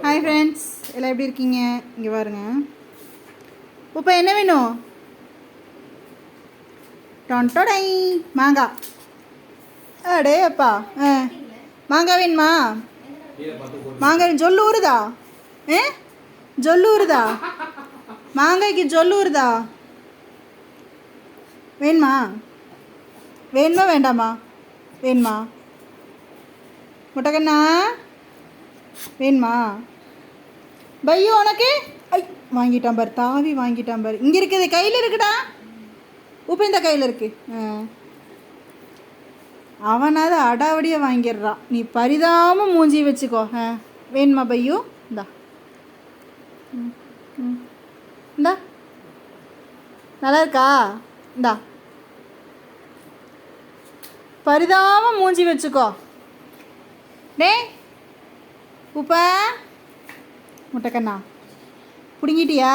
Hi friends, எல்லாம் எப்படி இருக்கீங்க? இங்கே பாருங்க. இப்போ என்ன வேணும்? டொன்டோடை மாங்காய். அடே அப்பா, மாங்காய் வேணுமா? மாங்காய் ஜொல்லு ஊறுதா? ஜொல்லு ஊறுதா? மாங்காய்க்கு ஜொல்லு ஊறுதா? வேணுமா? வேணுமா வேண்டாமா? வேணுமா? முட்டைக்கண்ணா வேணுமா? பையோ உனக்கு? ஐ, வாங்கிட்டான் பாரு, தாவி வாங்கிட்டான் பாரு. இங்கே இருக்குது, கையில் இருக்குடா. உப்பு இந்த கையில் இருக்கு. அவனாவது அடாவடியாக வாங்கிடுறான். நீ பரிதாமல் மூஞ்சி வச்சுக்கோ. வேணுமா பையோ? இந்தா இந்தா, நல்லா இருக்கா? இந்தா, பரிதாமல் மூஞ்சி வச்சுக்கோ. டே உப்பா, முட்டைக்கண்ணா பிடுங்கிட்டியா?